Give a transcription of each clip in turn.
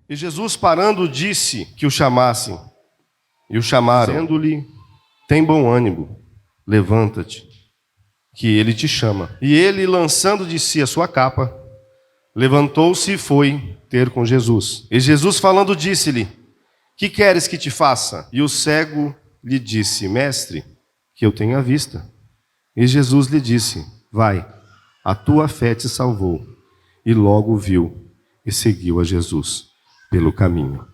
E Jesus, parando, disse que o chamassem. E o chamaram, dizendo-lhe: tem bom ânimo, levanta-te, que ele te chama. E ele, lançando de si a sua capa, levantou-se e foi ter com Jesus. E Jesus, falando, disse-lhe: que queres que te faça? E o cego lhe disse: mestre, que eu tenha vista. E Jesus lhe disse: vai, a tua fé te salvou. E logo viu e seguiu a Jesus pelo caminho.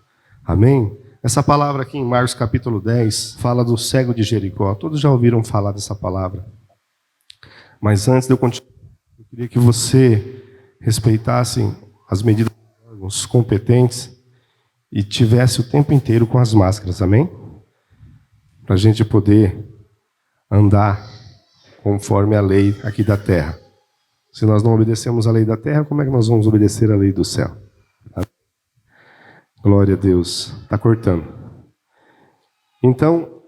Amém? Essa palavra aqui em Marcos capítulo 10 fala do cego de Jericó. Todos já ouviram falar dessa palavra. Mas antes de eu continuar, eu queria que você respeitasse as medidas dos competentes e tivesse o tempo inteiro com as máscaras, amém? Para a gente poder andar conforme a lei aqui da terra. Se nós não obedecemos a lei da terra, como é que nós vamos obedecer a lei do céu? Glória a Deus. Está cortando. Então,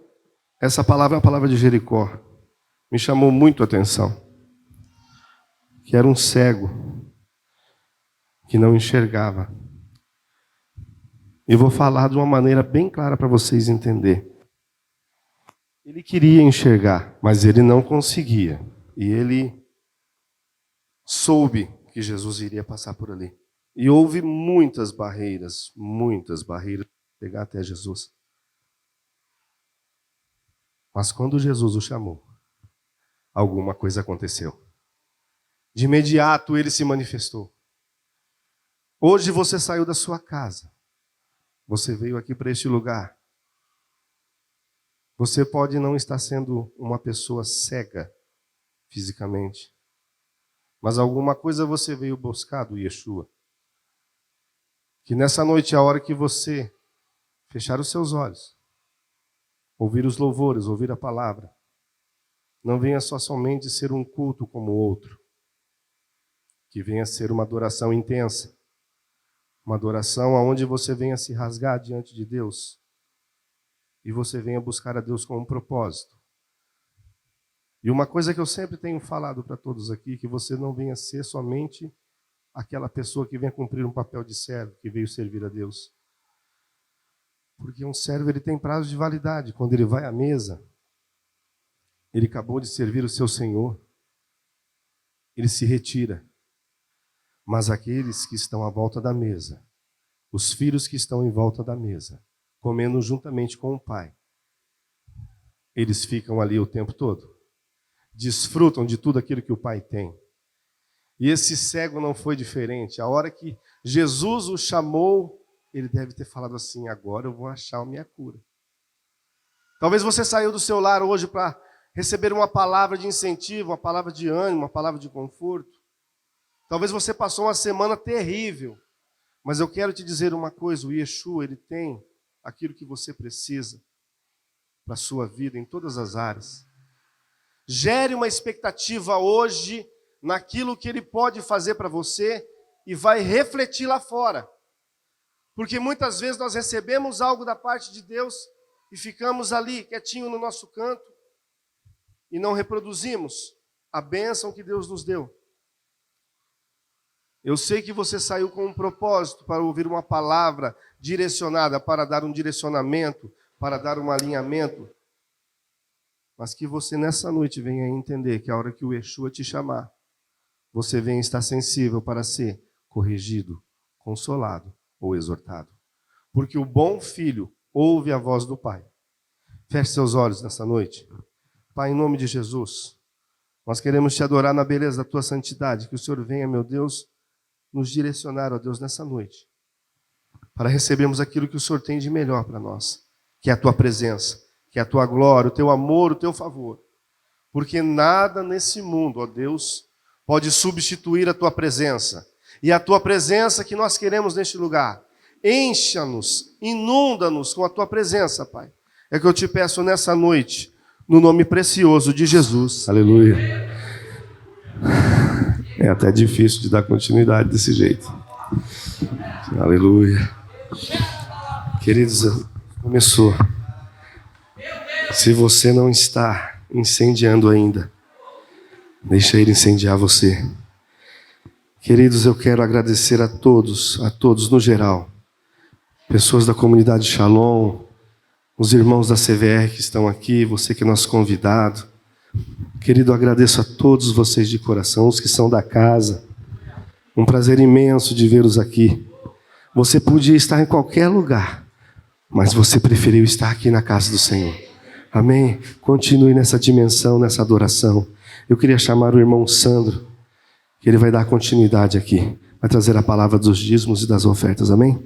essa palavra é a palavra de Jericó. Me chamou muito a atenção. Que era um cego que não enxergava. E vou falar de uma maneira bem clara para vocês entenderem. Ele queria enxergar, mas ele não conseguia. E ele soube que Jesus iria passar por ali. E houve muitas barreiras para chegar até Jesus. Mas quando Jesus o chamou, alguma coisa aconteceu. De imediato ele se manifestou. Hoje você saiu da sua casa. Você veio aqui para este lugar. Você pode não estar sendo uma pessoa cega fisicamente, mas alguma coisa você veio buscar do Yeshua. Que nessa noite, a hora que você fechar os seus olhos, ouvir os louvores, ouvir a palavra, não venha só somente ser um culto como o outro, que venha ser uma adoração intensa, uma adoração onde você venha se rasgar diante de Deus e você venha buscar a Deus com um propósito. E uma coisa que eu sempre tenho falado para todos aqui, que você não venha ser somente aquela pessoa que venha cumprir um papel de servo, que veio servir a Deus. Porque um servo ele tem prazo de validade. Quando ele vai à mesa, ele acabou de servir o seu Senhor, ele se retira. Mas aqueles que estão à volta da mesa, os filhos que estão em volta da mesa, comendo juntamente com o Pai, eles ficam ali o tempo todo. Desfrutam de tudo aquilo que o Pai tem. E esse cego não foi diferente. A hora que Jesus o chamou, ele deve ter falado assim: agora eu vou achar a minha cura. Talvez você saiu do seu lar hoje para receber uma palavra de incentivo, uma palavra de ânimo, uma palavra de conforto. Talvez você passou uma semana terrível. Mas eu quero te dizer uma coisa: o Yeshua, ele tem aquilo que você precisa para a sua vida em todas as áreas. Gere uma expectativa hoje naquilo que ele pode fazer para você e vai refletir lá fora. Porque muitas vezes nós recebemos algo da parte de Deus e ficamos ali, quietinho no nosso canto, e não reproduzimos a bênção que Deus nos deu. Eu sei que você saiu com um propósito para ouvir uma palavra direcionada, para dar um direcionamento, para dar um alinhamento. Mas que você nessa noite venha entender que a hora que o Yeshua te chamar, você venha estar sensível para ser corrigido, consolado ou exortado. Porque o bom filho ouve a voz do Pai. Feche seus olhos nessa noite. Pai, em nome de Jesus, nós queremos te adorar na beleza da tua santidade. Que o Senhor venha, meu Deus, nos direcionar, ó Deus, nessa noite, para recebermos aquilo que o Senhor tem de melhor para nós, que é a tua presença, que é a tua glória, o teu amor, o teu favor. Porque nada nesse mundo, ó Deus, pode substituir a tua presença. E a tua presença que nós queremos neste lugar. Encha-nos, inunda-nos com a tua presença, Pai. É que eu te peço nessa noite, no nome precioso de Jesus. Aleluia. É até difícil de dar continuidade desse jeito. Aleluia. Queridos, começou. Se você não está incendiando ainda, deixa ele incendiar você. Queridos, eu quero agradecer a todos no geral, pessoas da comunidade Shalom, os irmãos da CVR que estão aqui, você que é nosso convidado. Querido, eu agradeço a todos vocês de coração, os que são da casa. Um prazer imenso de vê-los aqui. Você podia estar em qualquer lugar, mas você preferiu estar aqui na casa do Senhor. Amém? Continue nessa dimensão, nessa adoração. Eu queria chamar o irmão Sandro, que ele vai dar continuidade aqui. Vai trazer a palavra dos dízimos e das ofertas. Amém?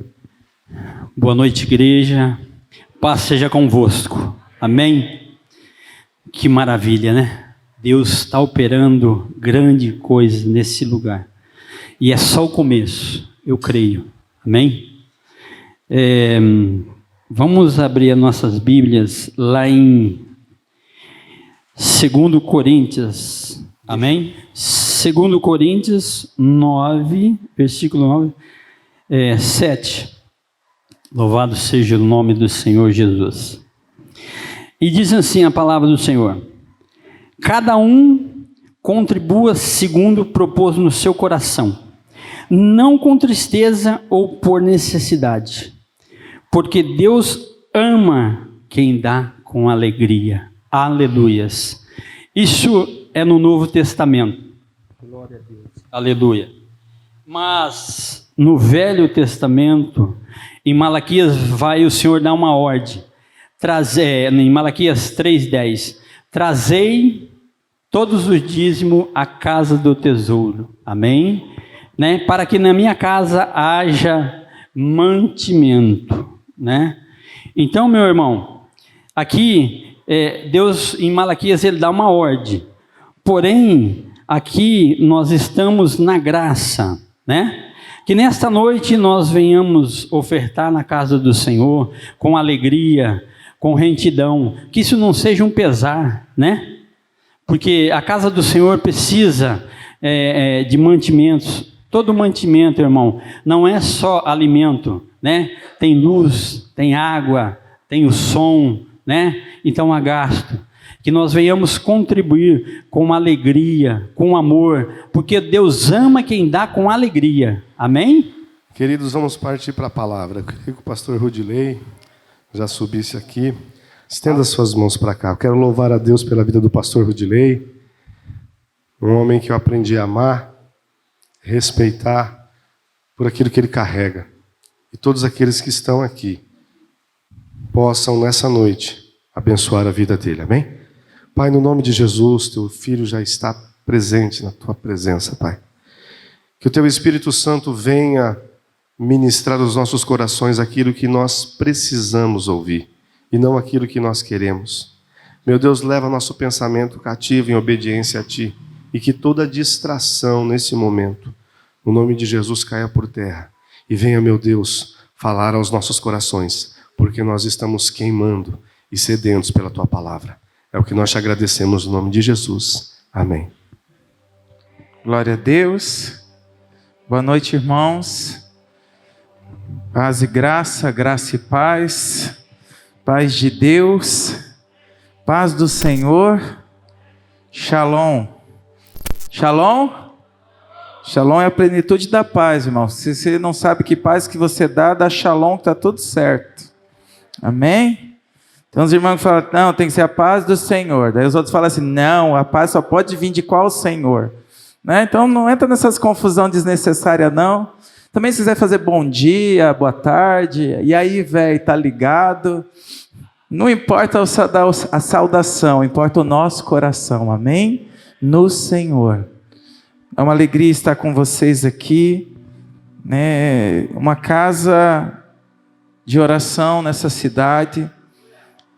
Boa noite, igreja. Paz seja convosco. Amém? Que maravilha, né? Deus está operando grande coisa nesse lugar. E é só o começo, eu creio. Amém? Vamos abrir as nossas Bíblias lá em 2 Coríntios. Amém? 2 Coríntios 9, versículo 9, 7. Louvado seja o nome do Senhor Jesus. E diz assim a palavra do Senhor: cada um contribua segundo propôs no seu coração, não com tristeza ou por necessidade, porque Deus ama quem dá com alegria. Aleluias. Isso é no Novo Testamento. Glória a Deus. Aleluia. Mas no Velho Testamento, em Malaquias vai o Senhor dar uma ordem. Em Malaquias 3:10, trazei todos os dízimos à casa do tesouro. Amém? Né? Para que na minha casa haja mantimento. Né? Então, meu irmão, aqui Deus em Malaquias ele dá uma ordem. Porém, aqui nós estamos na graça, né? Que nesta noite nós venhamos ofertar na casa do Senhor com alegria, com retidão, que isso não seja um pesar, né? Porque a casa do Senhor precisa de mantimentos. Todo mantimento, irmão, não é só alimento, né? Tem luz, tem água, tem o som, né? Então há gasto. Que nós venhamos contribuir com alegria, com amor, porque Deus ama quem dá com alegria. Amém? Queridos, vamos partir para a palavra. Eu queria que o pastor Rudilei já subisse aqui. Estenda suas mãos para cá. Eu quero louvar a Deus pela vida do pastor Rudilei, um homem que eu aprendi a amar, respeitar por aquilo que ele carrega. E todos aqueles que estão aqui possam nessa noite abençoar a vida dele. Amém? Pai, no nome de Jesus, teu filho já está presente na tua presença, Pai. Que o teu Espírito Santo venha ministrar aos nossos corações aquilo que nós precisamos ouvir e não aquilo que nós queremos. Meu Deus, leva nosso pensamento cativo em obediência a ti e que toda distração nesse momento, no nome de Jesus, caia por terra e venha, meu Deus, falar aos nossos corações, porque nós estamos queimando e sedentos pela tua palavra. É o que nós te agradecemos no nome de Jesus. Amém. Glória a Deus. Boa noite, irmãos. Paz e graça, graça e paz. Paz de Deus. Paz do Senhor. Shalom. Shalom? Shalom é a plenitude da paz, irmão. Se você não sabe que paz que você dá shalom que está tudo certo. Amém? Então os irmãos falam, não, tem que ser a paz do Senhor. Daí os outros falam assim, não, a paz só pode vir de qual Senhor? Né? Então não entra nessas confusões desnecessárias, não. Também se quiser fazer bom dia, boa tarde, e aí, velho, tá ligado? Não importa a saudação, importa o nosso coração, amém? No Senhor. É uma alegria estar com vocês aqui, né? Uma casa de oração nessa cidade.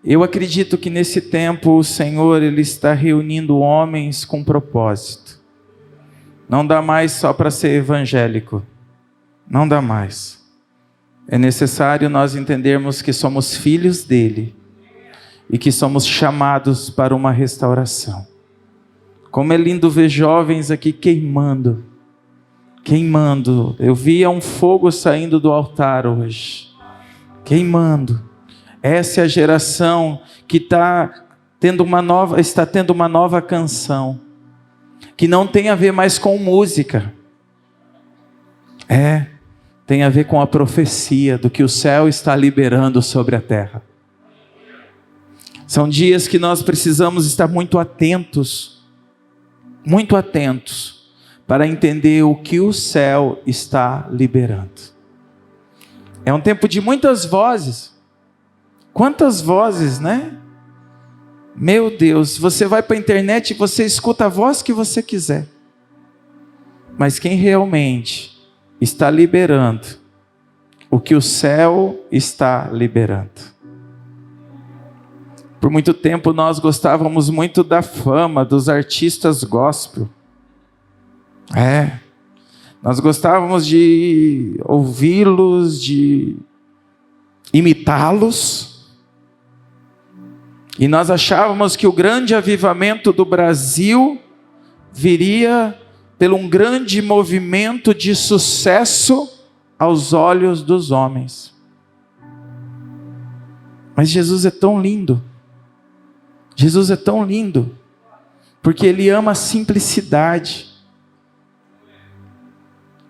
Eu acredito que nesse tempo o Senhor ele está reunindo homens com propósito. Não dá mais só para ser evangélico. Não dá mais. É necessário nós entendermos que somos filhos dele e que somos chamados para uma restauração. Como é lindo ver jovens aqui queimando. Queimando. Eu via um fogo saindo do altar hoje. Queimando. Essa é a geração que está tendo uma nova canção, que não tem a ver mais com música. tem a ver com a profecia do que o céu está liberando sobre a terra. São dias que nós precisamos estar muito atentos para entender o que o céu está liberando. É um tempo de muitas vozes. Quantas vozes, né? Meu Deus, você vai para a internet e você escuta a voz que você quiser. Mas quem realmente está liberando o que o céu está liberando? Por muito tempo nós gostávamos muito da fama dos artistas gospel. Nós gostávamos de ouvi-los, de imitá-los. E nós achávamos que o grande avivamento do Brasil viria por um grande movimento de sucesso aos olhos dos homens. Mas Jesus é tão lindo. Jesus é tão lindo, porque Ele ama a simplicidade.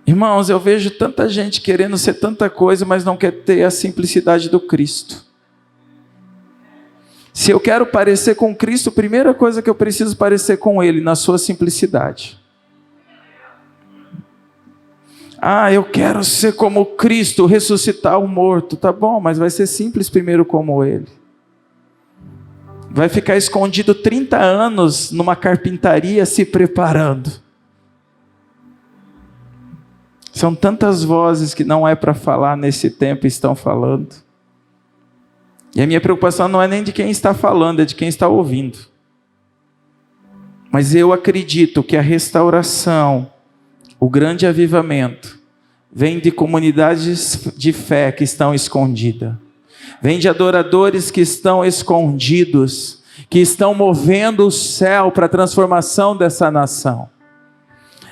Irmãos, eu vejo tanta gente querendo ser tanta coisa, mas não quer ter a simplicidade do Cristo. Se eu quero parecer com Cristo, a primeira coisa que eu preciso parecer com Ele, na sua simplicidade. Eu quero ser como Cristo, ressuscitar o morto. Tá bom, mas vai ser simples primeiro como Ele. Vai ficar escondido 30 anos numa carpintaria se preparando. São tantas vozes que não é para falar nesse tempo estão falando. E a minha preocupação não é nem de quem está falando, é de quem está ouvindo. Mas eu acredito que a restauração, o grande avivamento, vem de comunidades de fé que estão escondidas. Vem de adoradores que estão escondidos, que estão movendo o céu para a transformação dessa nação.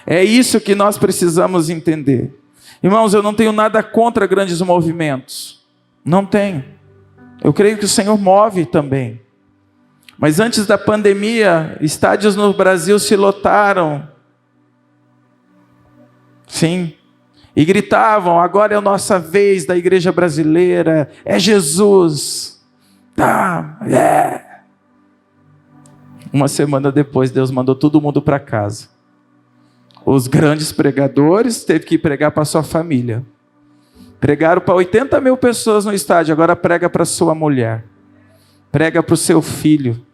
É isso que nós precisamos entender. Irmãos, eu não tenho nada contra grandes movimentos. Não tenho. Eu creio que o Senhor move também. Mas antes da pandemia, estádios no Brasil se lotaram. Sim. E gritavam, agora é a nossa vez da igreja brasileira, é Jesus. Uma semana depois, Deus mandou todo mundo para casa. Os grandes pregadores teve que pregar para sua família. Pregaram para 80 mil pessoas no estádio, agora prega para sua mulher. Prega para o seu filho.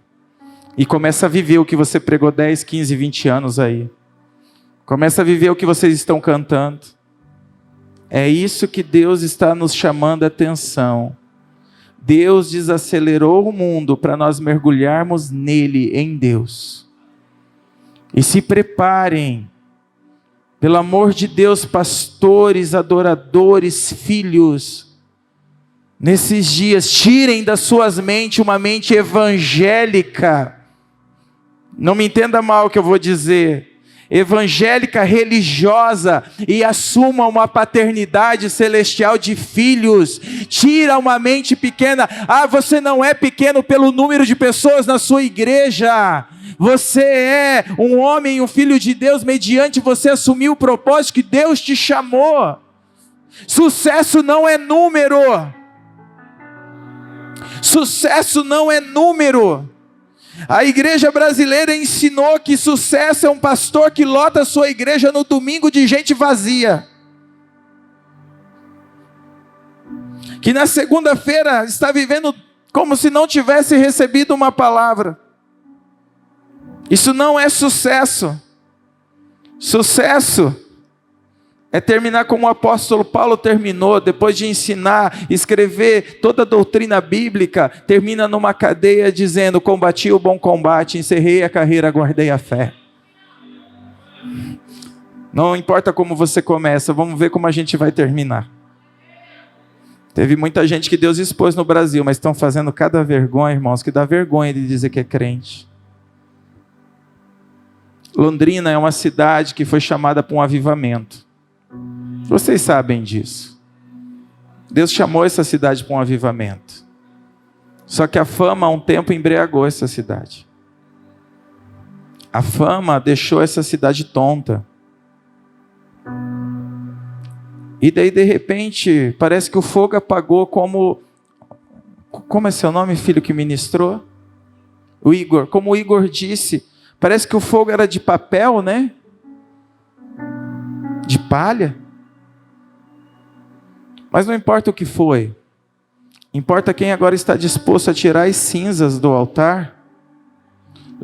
E começa a viver o que você pregou 10, 15, 20 anos aí. Começa a viver o que vocês estão cantando. É isso que Deus está nos chamando a atenção. Deus desacelerou o mundo para nós mergulharmos nele, em Deus. E se preparem, pelo amor de Deus, pastores, adoradores, filhos, nesses dias, tirem das suas mentes uma mente evangélica. Não me entenda mal o que eu vou dizer. Evangélica religiosa, e assuma uma paternidade celestial de filhos. Tira uma mente pequena. Você não é pequeno pelo número de pessoas na sua igreja. Você é um homem, um filho de Deus, mediante você assumir o propósito que Deus te chamou. Sucesso não é número. Sucesso não é número. A igreja brasileira ensinou que sucesso é um pastor que lota a sua igreja no domingo de gente vazia. Que na segunda-feira está vivendo como se não tivesse recebido uma palavra. Isso não é sucesso. Sucesso é terminar como o apóstolo Paulo terminou, depois de ensinar, escrever toda a doutrina bíblica, termina numa cadeia dizendo: combati o bom combate, encerrei a carreira, guardei a fé. Não importa como você começa, vamos ver como a gente vai terminar. Teve muita gente que Deus expôs no Brasil, mas estão fazendo cada vergonha, irmãos, que dá vergonha de dizer que é crente. Londrina é uma cidade que foi chamada para um avivamento. Vocês sabem disso. Deus chamou essa cidade para um avivamento. Só que a fama, há um tempo, embriagou essa cidade. A fama deixou essa cidade tonta. E daí, de repente, parece que o fogo apagou como é seu nome, filho, que ministrou? O Igor. Como o Igor disse, parece que o fogo era de papel, né? De palha. Mas não importa o que foi. Importa quem agora está disposto a tirar as cinzas do altar,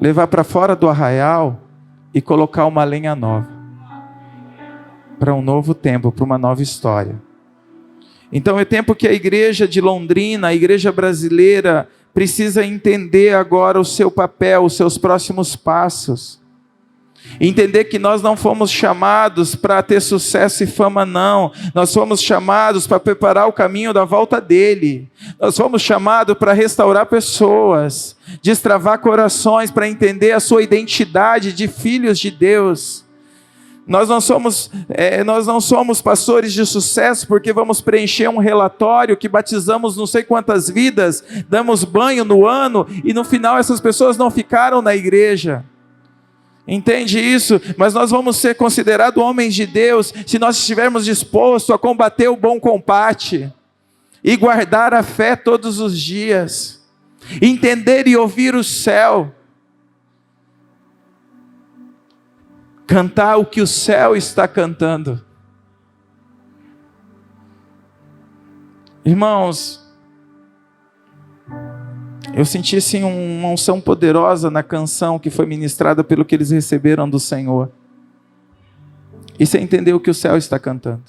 levar para fora do arraial e colocar uma lenha nova. Para um novo tempo, para uma nova história. Então é tempo que a igreja de Londrina, a igreja brasileira, precisa entender agora o seu papel, os seus próximos passos. Entender que nós não fomos chamados para ter sucesso e fama, não. Nós fomos chamados para preparar o caminho da volta dele. Nós fomos chamados para restaurar pessoas, destravar corações, para entender a sua identidade de filhos de Deus. Nós não somos pastores de sucesso porque vamos preencher um relatório que batizamos não sei quantas vidas, damos banho no ano e no final essas pessoas não ficaram na igreja. Entende isso? Mas nós vamos ser considerados homens de Deus se nós estivermos dispostos a combater o bom combate e guardar a fé todos os dias, entender e ouvir o céu, cantar o que o céu está cantando. Irmãos, eu senti assim uma unção poderosa na canção que foi ministrada pelo que eles receberam do Senhor. E você entendeu o que o céu está cantando.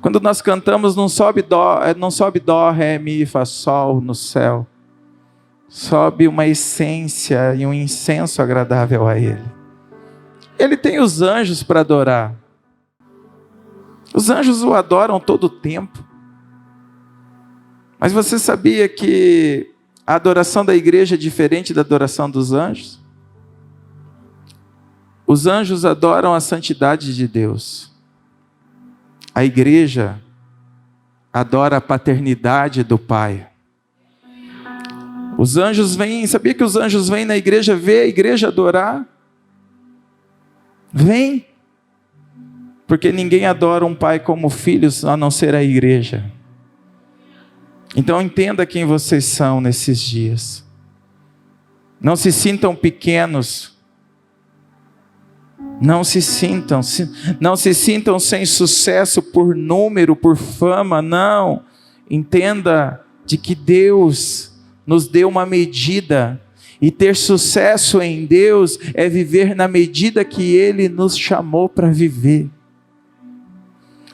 Quando nós cantamos, não sobe dó, ré, mi, fá, sol no céu. Sobe uma essência e um incenso agradável a Ele. Ele tem os anjos para adorar. Os anjos o adoram todo o tempo. Mas você sabia que a adoração da igreja é diferente da adoração dos anjos? Os anjos adoram a santidade de Deus. A igreja adora a paternidade do Pai. Os anjos vêm, sabia que os anjos vêm na igreja ver a igreja adorar? Vem. Porque ninguém adora um pai como filhos, a não ser a igreja. Então entenda quem vocês são nesses dias. Não se sintam pequenos. Não se sintam sem sucesso por número, por fama, não. Entenda de que Deus nos deu uma medida, e ter sucesso em Deus é viver na medida que Ele nos chamou para viver.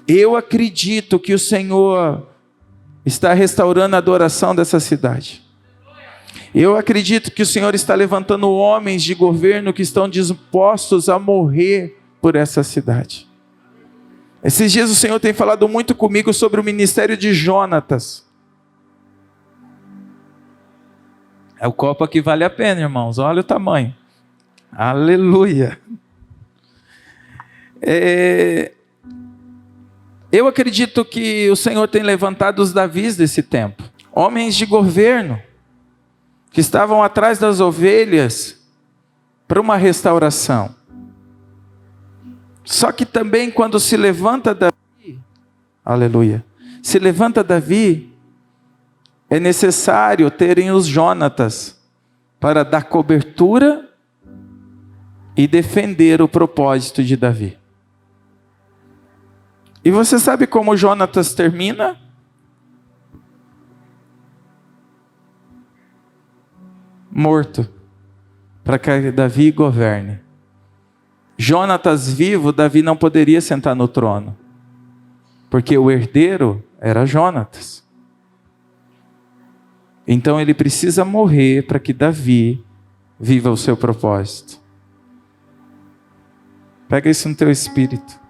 Eu acredito que o Senhor está restaurando a adoração dessa cidade. Eu acredito que o Senhor está levantando homens de governo que estão dispostos a morrer por essa cidade. Esses dias o Senhor tem falado muito comigo sobre o ministério de Jonatas. É o copo que vale a pena, irmãos. Olha o tamanho. Aleluia. Eu acredito que o Senhor tem levantado os Davis desse tempo. Homens de governo. Que estavam atrás das ovelhas. Para uma restauração. Só que também quando se levanta Davi. Aleluia. Se levanta Davi. É necessário terem os Jonatas para dar cobertura e defender o propósito de Davi. E você sabe como Jonatas termina? Morto, para que Davi governe. Jonatas vivo, Davi não poderia sentar no trono, porque o herdeiro era Jonatas. Então ele precisa morrer para que Davi viva o seu propósito. Pega isso no teu espírito.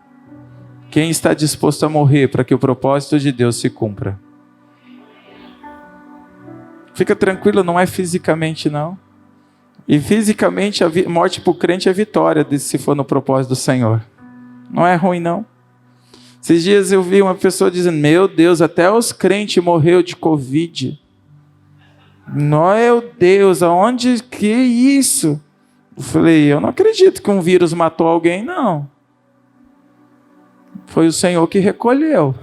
Quem está disposto a morrer para que o propósito de Deus se cumpra? Fica tranquilo, não é fisicamente não. E fisicamente a morte para o crente é vitória, se for no propósito do Senhor. Não é ruim não. Esses dias eu vi uma pessoa dizendo, meu Deus, até os crentes morreram de Covid. Meu Deus, aonde que é isso? Eu falei, eu não acredito que um vírus matou alguém, não. Foi o Senhor que recolheu.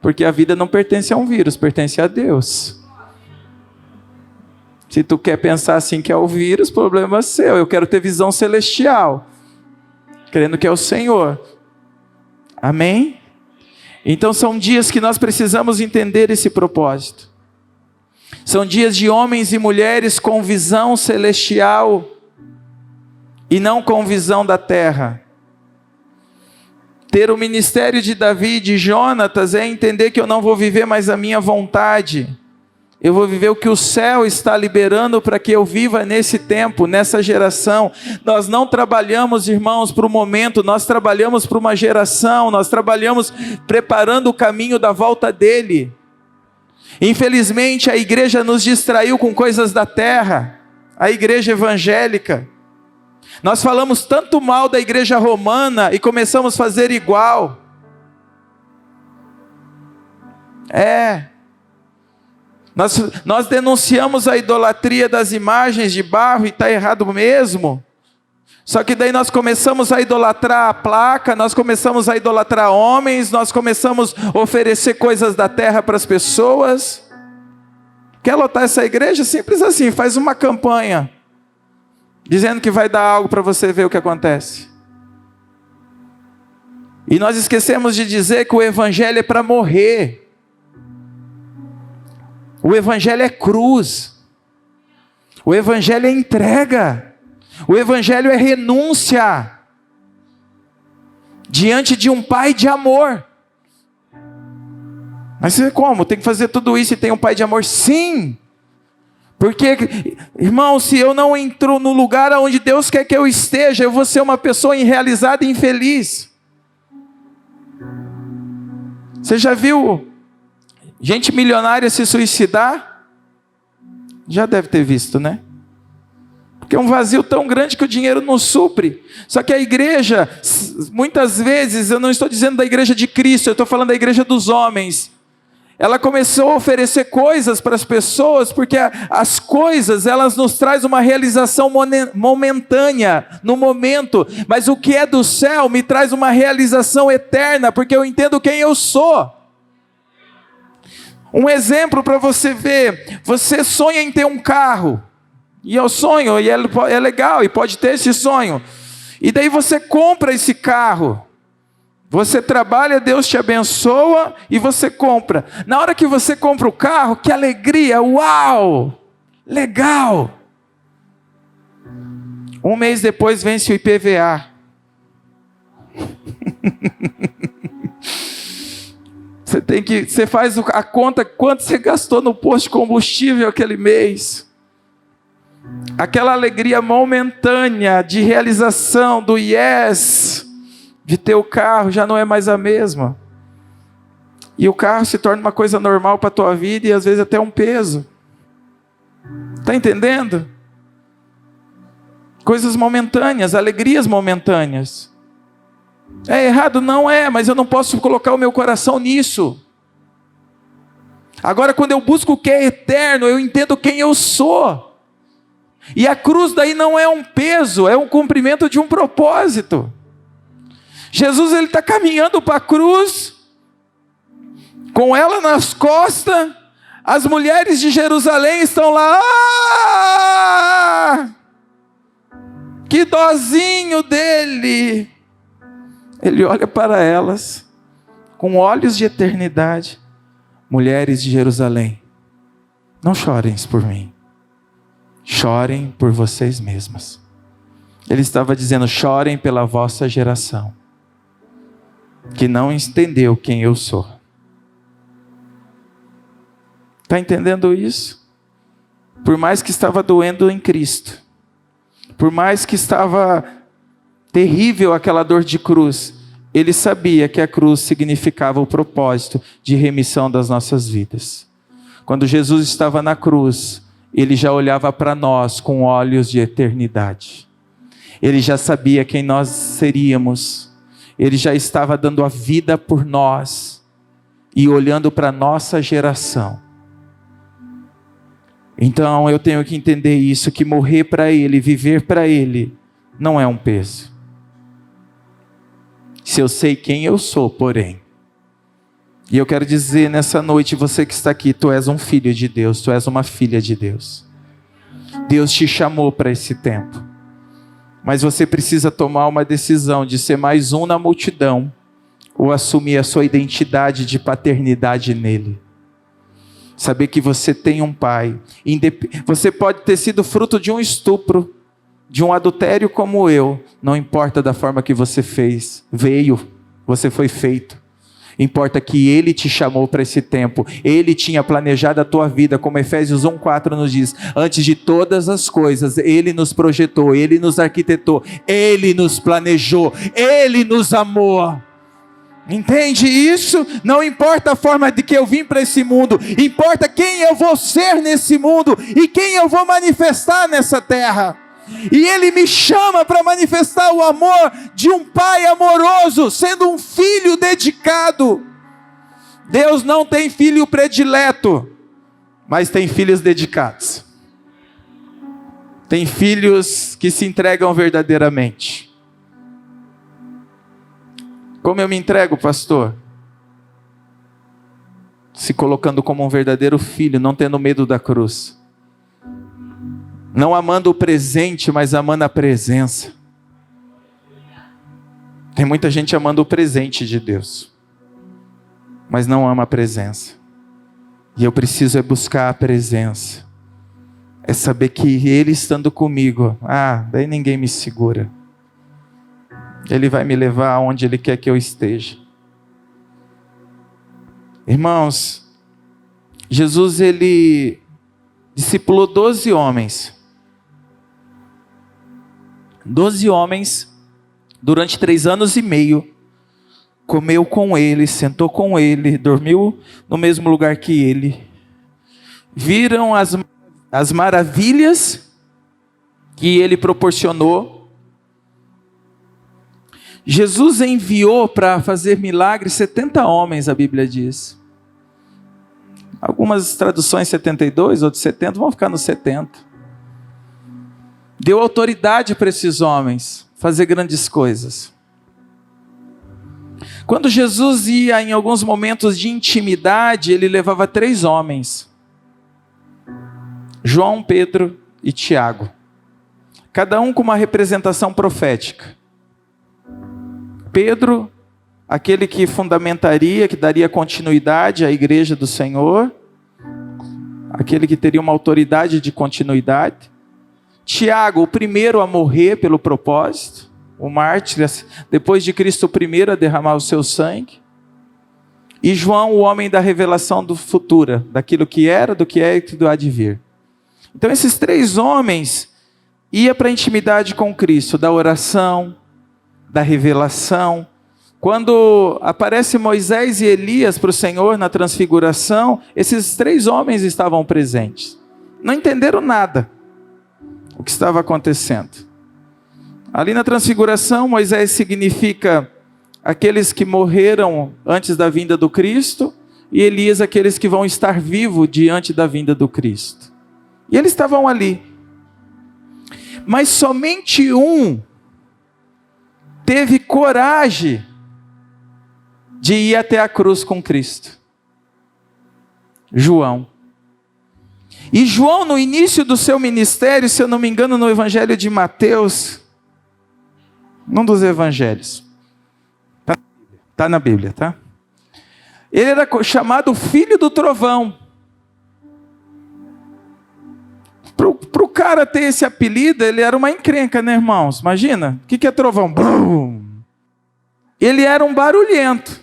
Porque a vida não pertence a um vírus, pertence a Deus. Se tu quer pensar assim que é o vírus, problema é seu. Eu quero ter visão celestial, crendo que é o Senhor. Amém? Então são dias que nós precisamos entender esse propósito. São dias de homens e mulheres com visão celestial e não com visão da terra. Ter o ministério de Davi e de Jonatas é entender que eu não vou viver mais a minha vontade. Eu vou viver o que o céu está liberando para que eu viva nesse tempo, nessa geração. Nós não trabalhamos, irmãos, para o momento, nós trabalhamos para uma geração, nós trabalhamos preparando o caminho da volta dele. Infelizmente, a igreja nos distraiu com coisas da terra, a igreja evangélica. Nós falamos tanto mal da igreja romana e começamos a fazer igual. Nós denunciamos a idolatria das imagens de barro e está errado mesmo. Só que daí nós começamos a idolatrar a placa, nós começamos a idolatrar homens, nós começamos a oferecer coisas da terra para as pessoas. Quer lotar essa igreja? Simples assim, faz uma campanha dizendo que vai dar algo para você ver o que acontece. E nós esquecemos de dizer que o evangelho é para morrer. O evangelho é cruz. O evangelho é entrega. O evangelho é renúncia diante de um pai de amor. Mas como? Tem que fazer tudo isso e tem um pai de amor? Sim. Porque, irmão, se eu não entro no lugar onde Deus quer que eu esteja, eu vou ser uma pessoa irrealizada e infeliz. Você já viu gente milionária se suicidar? Já deve ter visto, né? Porque é um vazio tão grande que o dinheiro não supre. Só que a igreja, muitas vezes, eu não estou dizendo da igreja de Cristo, eu estou falando da igreja dos homens. Ela começou a oferecer coisas para as pessoas, porque as coisas, elas nos trazem uma realização momentânea, no momento. Mas o que é do céu me traz uma realização eterna, porque eu entendo quem eu sou. Um exemplo para você ver, você sonha em ter um carro, e é o sonho, e é legal, e pode ter esse sonho. E daí você compra esse carro. Você trabalha, Deus te abençoa e você compra. Na hora que você compra o carro, que alegria, uau, legal. Um mês depois vence o IPVA. Você faz a conta quanto você gastou no posto de combustível aquele mês. Aquela alegria momentânea de realização do yes, de ter o carro, já não é mais a mesma. E o carro se torna uma coisa normal para a tua vida e às vezes até um peso. Está entendendo? Coisas momentâneas, alegrias momentâneas. É errado? Não é, mas eu não posso colocar o meu coração nisso. Agora, quando eu busco o que é eterno, eu entendo quem eu sou. E a cruz daí não é um peso, é um cumprimento de um propósito. Jesus, ele está caminhando para a cruz, com ela nas costas, as mulheres de Jerusalém estão lá, que dozinho dele. Ele olha para elas, com olhos de eternidade, mulheres de Jerusalém, não chorem por mim, chorem por vocês mesmas. Ele estava dizendo, chorem pela vossa geração, que não entendeu quem eu sou. Está entendendo isso? Por mais que estava doendo em Cristo, por mais que estava terrível aquela dor de cruz, ele sabia que a cruz significava o propósito de remissão das nossas vidas. Quando Jesus estava na cruz, ele já olhava para nós com olhos de eternidade. Ele já sabia quem nós seríamos. Ele já estava dando a vida por nós e olhando para a nossa geração. Então eu tenho que entender isso, que morrer para Ele, viver para Ele, não é um peso. se eu sei quem eu sou, porém. E eu quero dizer nessa noite, você que está aqui, tu és um filho de Deus, tu és uma filha de Deus. Deus te chamou para esse tempo. Mas você precisa tomar uma decisão de ser mais um na multidão, ou assumir a sua identidade de paternidade nele. Saber que você tem um pai. Você pode ter sido fruto de um estupro, de um adultério como eu. Não importa da forma que você veio, você foi feito. Importa que Ele te chamou para esse tempo. Ele tinha planejado a tua vida, como Efésios 1:4 nos diz. Antes de todas as coisas, Ele nos projetou, Ele nos arquitetou, Ele nos planejou, Ele nos amou. Entende isso? Não importa a forma de que eu vim para esse mundo, importa quem eu vou ser nesse mundo e quem eu vou manifestar nessa terra. E Ele me chama para manifestar o amor de um pai amoroso, sendo um filho dedicado. Deus não tem filho predileto, mas tem filhos dedicados. Tem filhos que se entregam verdadeiramente. Como eu me entrego, pastor? Se colocando como um verdadeiro filho, não tendo medo da cruz. Não amando o presente, mas amando a presença. Tem muita gente amando o presente de Deus, mas não ama a presença. E eu preciso buscar a presença. É saber que Ele estando comigo, daí ninguém me segura. Ele vai me levar aonde Ele quer que eu esteja. Irmãos, Jesus, Ele discipulou 12 homens. 12 homens, durante 3 anos e meio, comeu com Ele, sentou com Ele, dormiu no mesmo lugar que Ele. Viram as maravilhas que Ele proporcionou. Jesus enviou para fazer milagres 70 homens, a Bíblia diz. Algumas traduções 72, outras 70, vão ficar nos 70. Deu autoridade para esses homens fazer grandes coisas. Quando Jesus ia em alguns momentos de intimidade, Ele levava 3 homens. João, Pedro e Tiago. Cada um com uma representação profética. Pedro, aquele que fundamentaria, que daria continuidade à igreja do Senhor. Aquele que teria uma autoridade de continuidade. Tiago, o primeiro a morrer pelo propósito. O mártir, depois de Cristo, o primeiro a derramar o seu sangue. E João, o homem da revelação do futuro, daquilo que era, do que é e do há de vir. Então esses 3 homens iam para a intimidade com Cristo, da oração, da revelação. Quando aparece Moisés e Elias para o Senhor na transfiguração, esses 3 homens estavam presentes. Não entenderam nada o que estava acontecendo. Ali na transfiguração, Moisés significa aqueles que morreram antes da vinda do Cristo, e Elias aqueles que vão estar vivos diante da vinda do Cristo. E eles estavam ali. Mas somente um teve coragem de ir até a cruz com Cristo. João. E João, no início do seu ministério, se eu não me engano, no Evangelho de Mateus, num dos evangelhos, está na Bíblia, tá? Ele era chamado Filho do Trovão. Para o cara ter esse apelido, ele era uma encrenca, né, irmãos? Imagina, o que é trovão? Brum! Ele era um barulhento.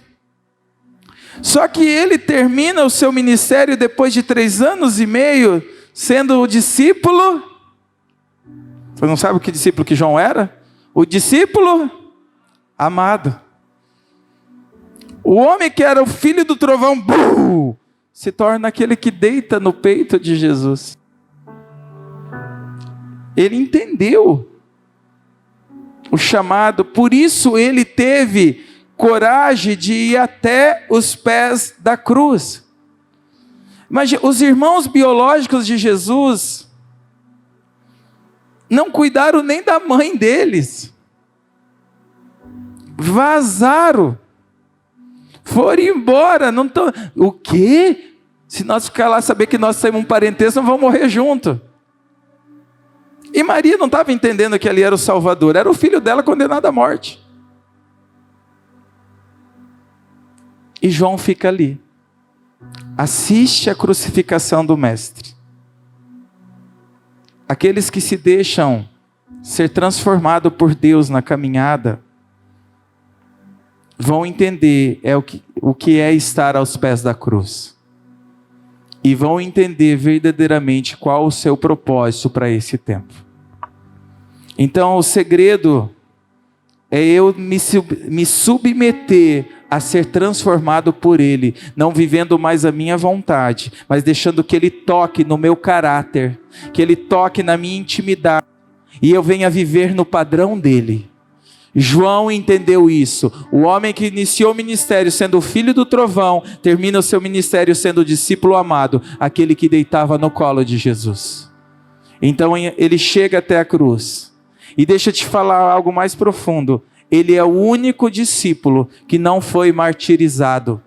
Só que ele termina o seu ministério depois de 3 anos e meio, sendo o discípulo. Você não sabe o que discípulo que João era? O discípulo amado. O homem que era o filho do trovão, se torna aquele que deita no peito de Jesus. Ele entendeu o chamado, por isso ele teve coragem de ir até os pés da cruz. Mas os irmãos biológicos de Jesus não cuidaram nem da mãe deles. Vazaram. Foram embora. Não tô... O quê? Se nós ficar lá saber que nós temos um parentesco, nós vamos morrer junto. E Maria não estava entendendo que ali era o Salvador. Era o filho dela condenado à morte. E João fica ali. Assiste a crucificação do Mestre. Aqueles que se deixam ser transformados por Deus na caminhada, vão entender o que é estar aos pés da cruz. E vão entender verdadeiramente qual o seu propósito para esse tempo. Então o segredo é eu me submeter a ser transformado por Ele, não vivendo mais a minha vontade, mas deixando que Ele toque no meu caráter, que Ele toque na minha intimidade, e eu venha viver no padrão dEle. João entendeu isso. O homem que iniciou o ministério sendo o filho do trovão, termina o seu ministério sendo o discípulo amado, aquele que deitava no colo de Jesus. Então ele chega até a cruz. E deixa eu te falar algo mais profundo. Ele é o único discípulo que não foi martirizado,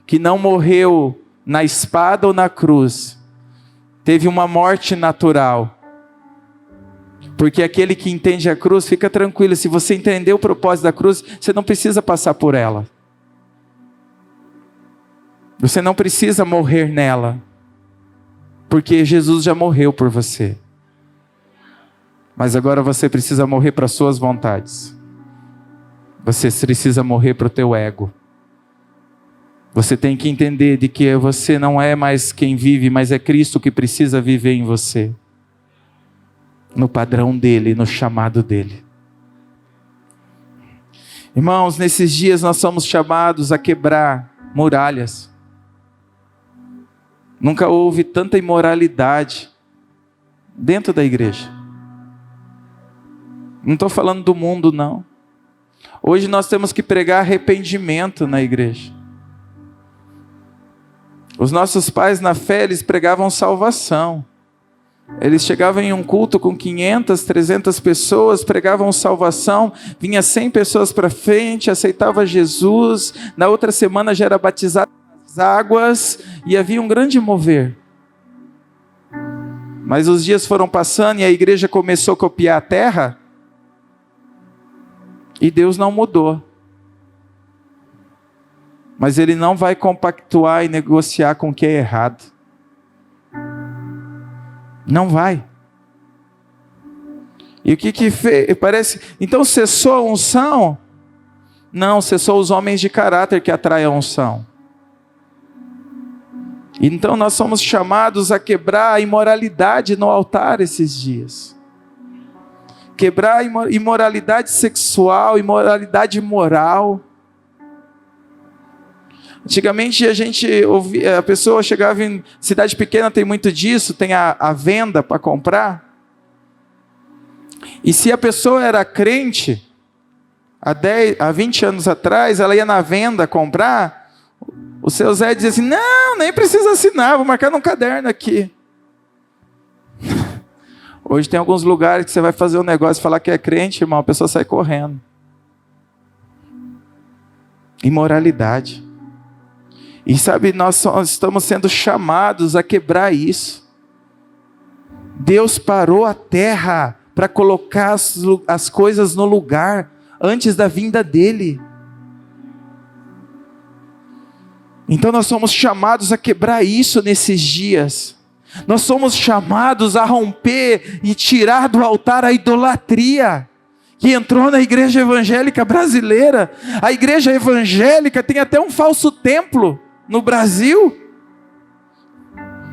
que não morreu na espada ou na cruz. Teve uma morte natural. Porque aquele que entende a cruz, fica tranquilo, se você entender o propósito da cruz, você não precisa passar por ela. Você não precisa morrer nela. Porque Jesus já morreu por você. Mas agora você precisa morrer para as suas vontades. Você precisa morrer para o teu ego. Você tem que entender de que você não é mais quem vive, mas é Cristo que precisa viver em você. No padrão dele, no chamado dele. Irmãos, nesses dias nós somos chamados a quebrar muralhas. Nunca houve tanta imoralidade dentro da igreja. Não estou falando do mundo, não. Hoje nós temos que pregar arrependimento na igreja. Os nossos pais na fé, eles pregavam salvação. Eles chegavam em um culto com 500, 300 pessoas, pregavam salvação, vinha 100 pessoas para frente, aceitava Jesus, na outra semana já era batizado nas águas e havia um grande mover. Mas os dias foram passando e a igreja começou a copiar a terra e Deus não mudou. Mas Ele não vai compactuar e negociar com o que é errado. Não vai. E o que fez? Parece. Então cessou a unção? Não, cessou os homens de caráter que atraem a unção. Então nós somos chamados a quebrar a imoralidade no altar esses dias. Quebrar a imoralidade sexual, imoralidade moral. Antigamente a gente ouvia, a pessoa chegava em cidade pequena, tem muito disso, tem a venda para comprar. E se a pessoa era crente, há 20 anos atrás, ela ia na venda comprar, o seu Zé dizia assim, não, nem precisa assinar, vou marcar num caderno aqui. Hoje tem alguns lugares que você vai fazer um negócio e falar que é crente, irmão, a pessoa sai correndo. Imoralidade. E sabe, nós estamos sendo chamados a quebrar isso. Deus parou a terra para colocar as coisas no lugar antes da vinda dele. Então nós somos chamados a quebrar isso nesses dias. Nós somos chamados a romper e tirar do altar a idolatria que entrou na igreja evangélica brasileira. A igreja evangélica tem até um falso templo no Brasil.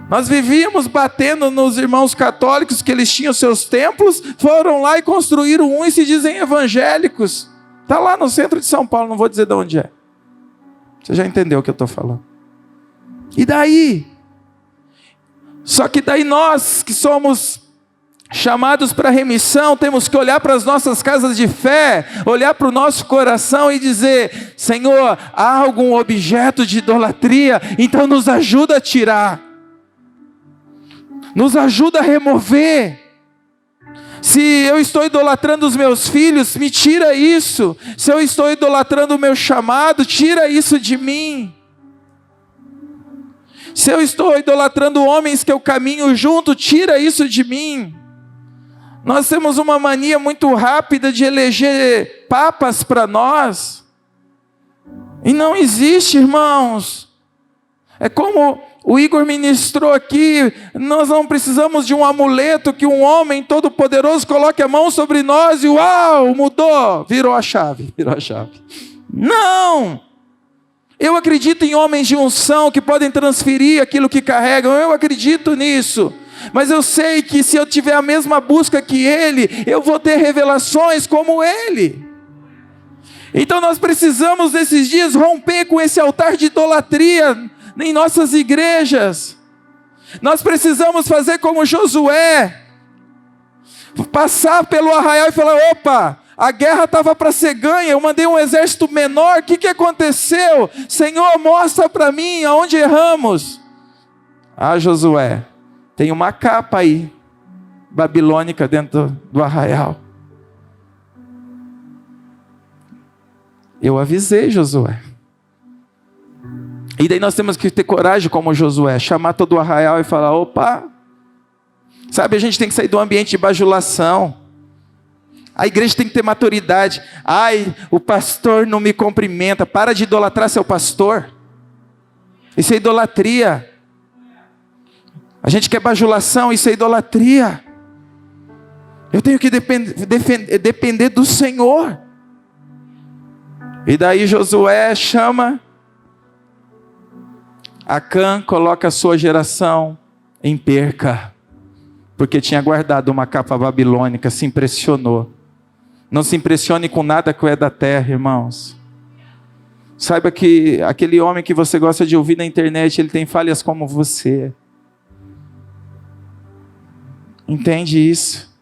Nós vivíamos batendo nos irmãos católicos que eles tinham seus templos, foram lá e construíram um e se dizem evangélicos. Está lá no centro de São Paulo, não vou dizer de onde é. Você já entendeu o que eu estou falando. E daí? Só que daí nós que somos chamados para remissão, temos que olhar para as nossas casas de fé, olhar para o nosso coração e dizer, Senhor, há algum objeto de idolatria? Então nos ajuda a tirar. Nos ajuda a remover. Se eu estou idolatrando os meus filhos, me tira isso. Se eu estou idolatrando o meu chamado, tira isso de mim. Se eu estou idolatrando homens que eu caminho junto, tira isso de mim. Nós temos uma mania muito rápida de eleger papas para nós. E não existe, irmãos. É como o Igor ministrou aqui, nós não precisamos de um amuleto que um homem todo-poderoso coloque a mão sobre nós e uau, mudou, virou a chave. Não! Eu acredito em homens de unção que podem transferir aquilo que carregam, eu acredito nisso. Mas eu sei que se eu tiver a mesma busca que ele, eu vou ter revelações como ele. Então nós precisamos nesses dias romper com esse altar de idolatria em nossas igrejas. Nós precisamos fazer como Josué, passar pelo arraial e falar: opa, a guerra estava para ser ganha, eu mandei um exército menor, o que aconteceu? Senhor, mostra para mim aonde erramos. Ah, Josué, tem uma capa aí, babilônica dentro do arraial. Eu avisei Josué. E daí nós temos que ter coragem como Josué, chamar todo o arraial e falar: opa, sabe, a gente tem que sair do ambiente de bajulação. A igreja tem que ter maturidade. Ai, o pastor não me cumprimenta. Para de idolatrar seu pastor. Isso é idolatria. A gente quer bajulação, isso é idolatria. Eu tenho que depender do Senhor. E daí Josué chama Acã, coloca a sua geração em perca, porque tinha guardado uma capa babilônica, se impressionou. Não se impressione com nada que é da terra, irmãos. Saiba que aquele homem que você gosta de ouvir na internet, ele tem falhas como você. Entende isso?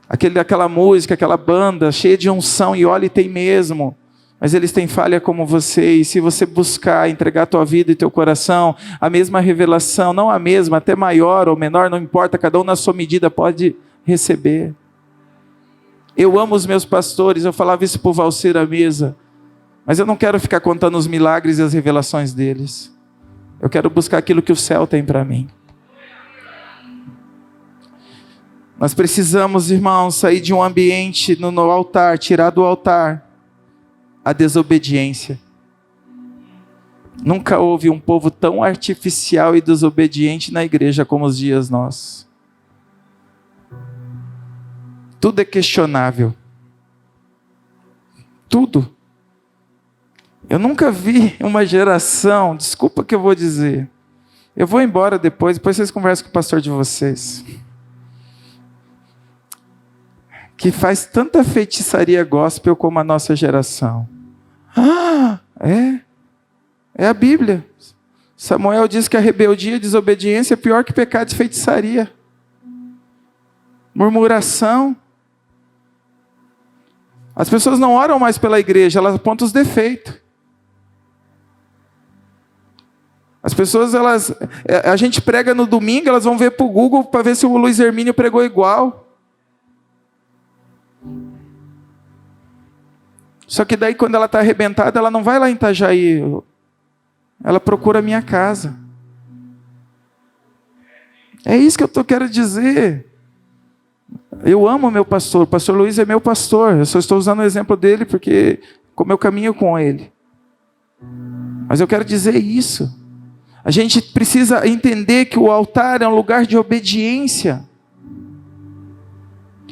Aquela música, aquela banda cheia de unção, e olha, e tem mesmo. Mas eles têm falha como você, e se você buscar entregar a tua vida e teu coração, a mesma revelação, não a mesma, até maior ou menor, não importa, cada um na sua medida pode receber. Eu amo os meus pastores, eu falava isso para o Valcer à mesa, mas eu não quero ficar contando os milagres e as revelações deles. Eu quero buscar aquilo que o céu tem para mim. Nós precisamos, irmãos, sair de um ambiente no altar, tirar do altar a desobediência. Nunca houve um povo tão artificial e desobediente na igreja como os dias nossos. Tudo é questionável. Tudo. Eu nunca vi uma geração, desculpa que eu vou dizer, eu vou embora depois vocês conversam com o pastor de vocês, que faz tanta feitiçaria gospel como a nossa geração. É a Bíblia. Samuel diz que a rebeldia e a desobediência é pior que pecado de feitiçaria. Murmuração. As pessoas não oram mais pela igreja, elas apontam os defeitos. As pessoas, a gente prega no domingo, elas vão ver para o Google para ver se o Luiz Hermínio pregou igual. Só que daí quando ela está arrebentada, ela não vai lá em Itajaí, ela procura a minha casa. É isso que eu quero dizer. Eu amo meu pastor, o pastor Luiz é meu pastor, eu só estou usando o exemplo dele porque como eu caminho com ele. Mas eu quero dizer isso. A gente precisa entender que o altar é um lugar de obediência.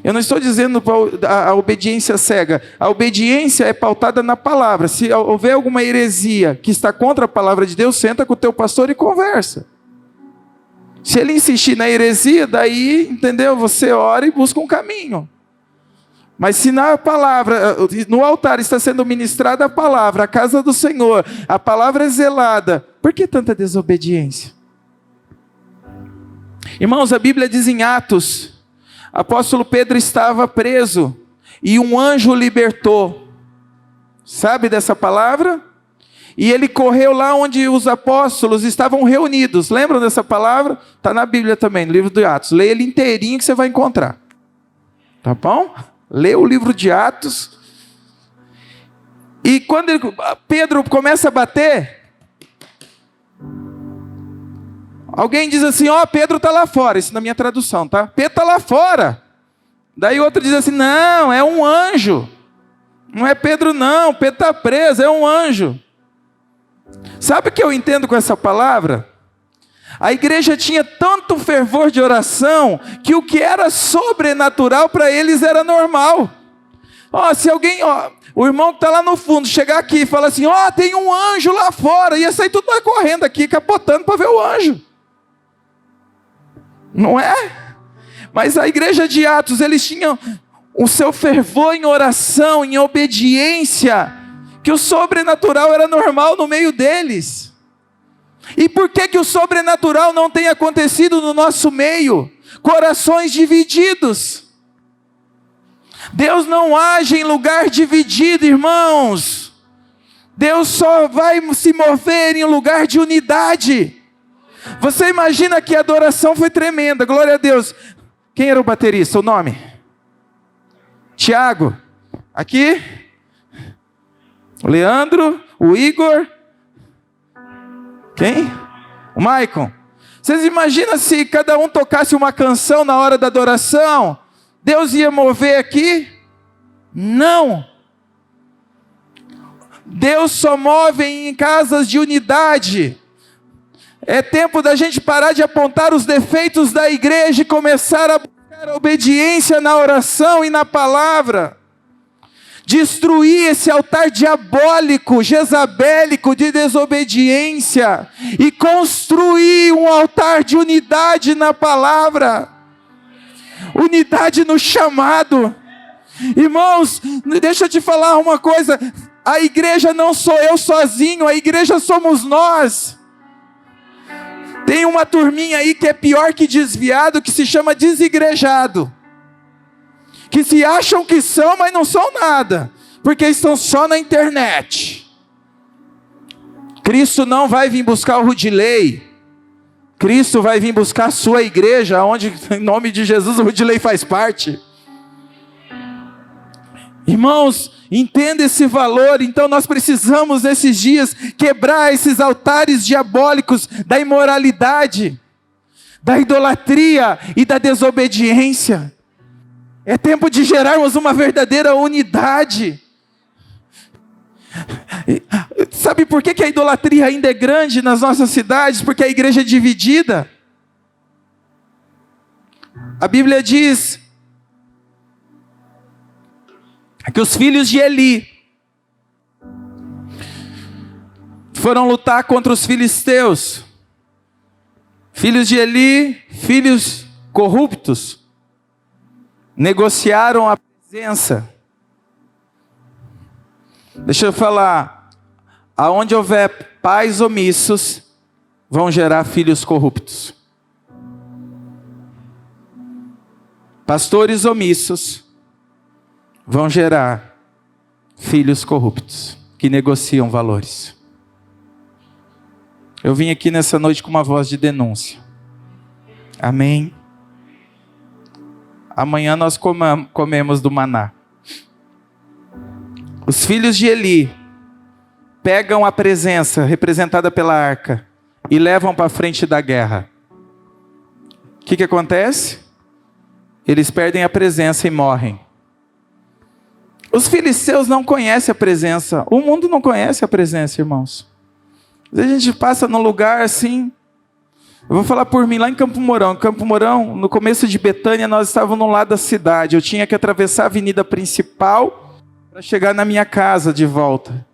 Eu não estou dizendo a obediência cega. A obediência é pautada na palavra. Se houver alguma heresia que está contra a palavra de Deus, senta com o teu pastor e conversa. Se ele insistir na heresia, daí, entendeu? Você ora e busca um caminho. Mas se na palavra, no altar está sendo ministrada a palavra, a casa do Senhor, a palavra é zelada, por que tanta desobediência? Irmãos, a Bíblia diz em Atos, apóstolo Pedro estava preso e um anjo o libertou. Sabe dessa palavra? E ele correu lá onde os apóstolos estavam reunidos. Lembram dessa palavra? Está na Bíblia também, no livro de Atos. Leia ele inteirinho que você vai encontrar. Tá bom? Lê o livro de Atos. E quando Pedro começa a bater, alguém diz assim, Pedro está lá fora. Isso na minha tradução, tá? Pedro está lá fora. Daí outro diz assim, não, é um anjo. Não é Pedro não, Pedro está preso, é um anjo. Sabe o que eu entendo com essa palavra? A igreja tinha tanto fervor de oração, que o que era sobrenatural para eles era normal. Se alguém, o irmão que está lá no fundo, chegar aqui e falar assim, tem um anjo lá fora, ia sair tudo correndo aqui, capotando para ver o anjo. Não é? Mas a igreja de Atos, eles tinham o seu fervor em oração, em obediência, que o sobrenatural era normal no meio deles. E por que o sobrenatural não tem acontecido no nosso meio? Corações divididos. Deus não age em lugar dividido, irmãos. Deus só vai se mover em lugar de unidade. Você imagina que a adoração foi tremenda, glória a Deus. Quem era o baterista? O nome? Tiago. Aqui? O Leandro, o Igor. Quem? O Maicon. Vocês imaginam se cada um tocasse uma canção na hora da adoração? Deus ia mover aqui? Não. Deus só move em casas de unidade. É tempo da gente parar de apontar os defeitos da igreja e começar a buscar a obediência na oração e na palavra. Destruir esse altar diabólico, jezabélico de desobediência e construir um altar de unidade na palavra, unidade no chamado. Irmãos, deixa eu te falar uma coisa, a igreja não sou eu sozinho, a igreja somos nós. Tem uma turminha aí que é pior que desviado, que se chama desigrejado. Que se acham que são, mas não são nada, porque estão só na internet. Cristo não vai vir buscar o Rudilei. Cristo vai vir buscar a sua igreja, onde em nome de Jesus o Rudilei faz parte. Irmãos, entenda esse valor. Então nós precisamos nesses dias quebrar esses altares diabólicos da imoralidade, da idolatria e da desobediência. É tempo de gerarmos uma verdadeira unidade. Sabe por que a idolatria ainda é grande nas nossas cidades? Porque a igreja é dividida. A Bíblia diz que os filhos de Eli foram lutar contra os filisteus. Filhos de Eli, filhos corruptos, negociaram a presença. Deixa eu falar, aonde houver pais omissos, vão gerar filhos corruptos. Pastores omissos vão gerar filhos corruptos, que negociam valores. Eu vim aqui nessa noite com uma voz de denúncia. Amém? Amanhã nós comemos do maná. Os filhos de Eli pegam a presença representada pela arca e levam para frente da guerra. O que acontece? Eles perdem a presença e morrem. Os filisteus não conhecem a presença. O mundo não conhece a presença, irmãos. Às vezes a gente passa num lugar assim. Eu vou falar por mim, lá em Campo Mourão. Em Campo Mourão, no começo de Betânia, nós estávamos no lado da cidade. Eu tinha que atravessar a avenida principal para chegar na minha casa de volta.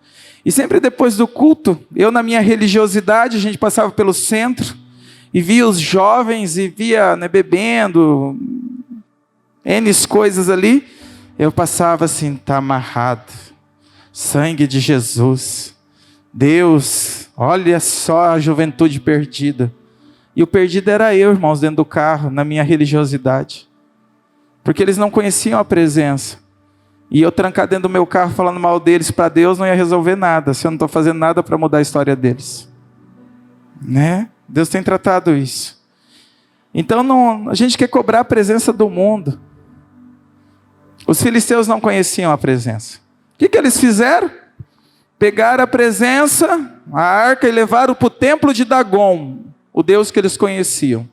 E sempre depois do culto, eu na minha religiosidade, a gente passava pelo centro e via os jovens e via bebendo, N coisas ali. Eu passava assim, está amarrado. Sangue de Jesus. Deus, olha só a juventude perdida. E o perdido era eu, irmãos, dentro do carro, na minha religiosidade. Porque eles não conheciam a presença. E eu trancar dentro do meu carro falando mal deles para Deus não ia resolver nada, se eu não estou fazendo nada para mudar a história deles. Né? Deus tem tratado isso. Então a gente quer cobrar a presença do mundo. Os filisteus não conheciam a presença. O que eles fizeram? Pegaram a presença, a arca, e levaram para o templo de Dagon, o Deus que eles conheciam.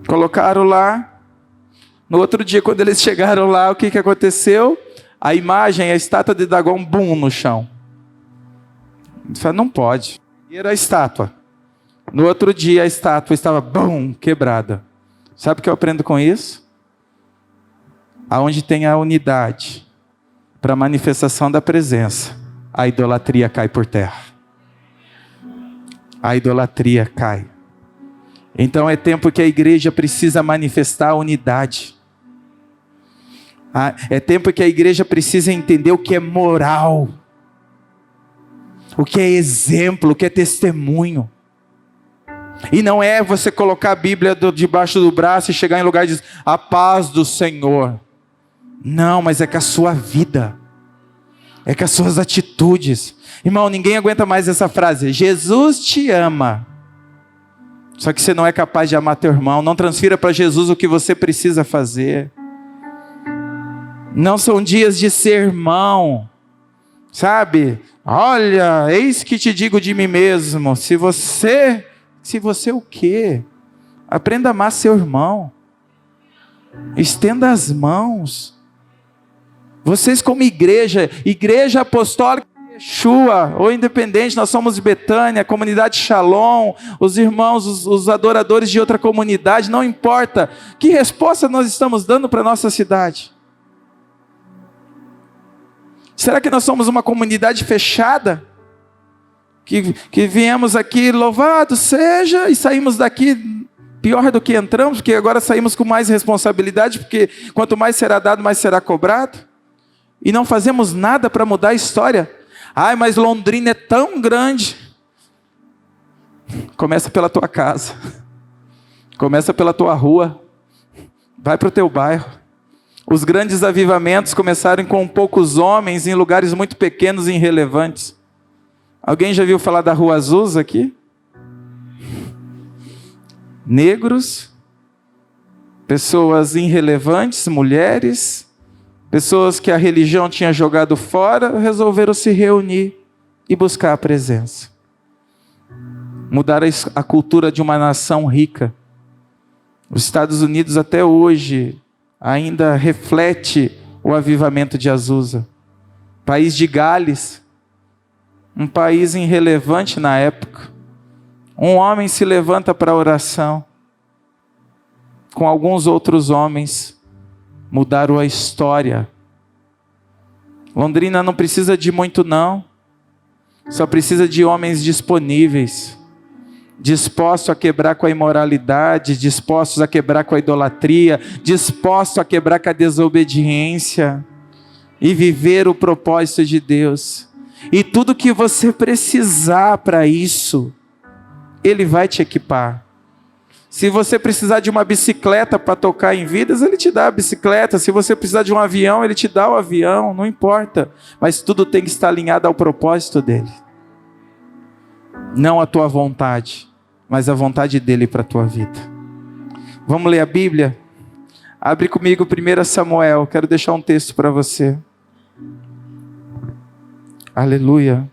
Colocaram lá. No outro dia, quando eles chegaram lá, o que aconteceu? A imagem, a estátua de Dagon, bum, no chão. Eles falaram, não pode. E era a estátua. No outro dia, a estátua estava, bum, quebrada. Sabe o que eu aprendo com isso? Aonde tem a unidade para a manifestação da presença, a idolatria cai por terra. A idolatria cai. Então é tempo que a igreja precisa manifestar a unidade. É tempo que a igreja precisa entender o que é moral, o que é exemplo, o que é testemunho. E não é você colocar a Bíblia debaixo do braço e chegar em lugar e dizer, a paz do Senhor. Não, mas é com a sua vida, é com as suas atitudes. Irmão, ninguém aguenta mais essa frase, Jesus te ama. Só que você não é capaz de amar teu irmão. Não transfira para Jesus o que você precisa fazer. Não são dias de sermão, sabe? Olha, eis que te digo de mim mesmo. Se você o quê? Aprenda a amar seu irmão. Estenda as mãos. Vocês como igreja apostólica Yeshua, ou independente, nós somos de Betânia, comunidade Shalom, os irmãos, os adoradores de outra comunidade, não importa. Que resposta nós estamos dando para a nossa cidade? Será que nós somos uma comunidade fechada? Que viemos aqui, louvado seja, e saímos daqui pior do que entramos, porque agora saímos com mais responsabilidade, porque quanto mais será dado, mais será cobrado. E não fazemos nada para mudar a história. Ai, mas Londrina é tão grande. Começa pela tua casa. Começa pela tua rua. Vai para o teu bairro. Os grandes avivamentos começaram com poucos homens em lugares muito pequenos e irrelevantes. Alguém já viu falar da Rua Azusa aqui? Negros, pessoas irrelevantes, mulheres, pessoas que a religião tinha jogado fora, resolveram se reunir e buscar a presença. Mudar a cultura de uma nação rica. Os Estados Unidos até hoje ainda reflete o avivamento de Azusa. País de Gales, um país irrelevante na época. Um homem se levanta para a oração, com alguns outros homens, mudaram a história. Londrina não precisa de muito não, só precisa de homens disponíveis, dispostos a quebrar com a imoralidade, dispostos a quebrar com a idolatria, dispostos a quebrar com a desobediência, e viver o propósito de Deus. E tudo que você precisar para isso, Ele vai te equipar. Se você precisar de uma bicicleta para tocar em vidas, Ele te dá a bicicleta. Se você precisar de um avião, Ele te dá o avião. Não importa. Mas tudo tem que estar alinhado ao propósito dEle. Não a tua vontade, mas a vontade dEle para a tua vida. Vamos ler a Bíblia? Abre comigo 1 Samuel. Quero deixar um texto para você. Aleluia.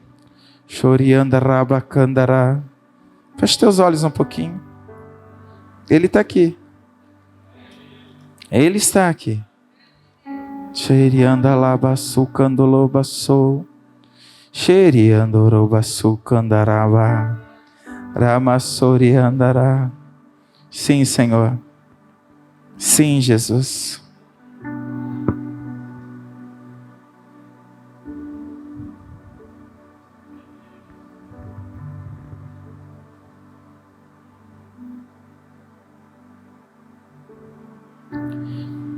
Chorianda rabacandará. Feche teus olhos um pouquinho. Ele está aqui. Ele está aqui. Cherianda labaçu candolobaçou. Cherianda robaçu candaraba. Ramassoriandará. Sim, Senhor. Sim, Jesus.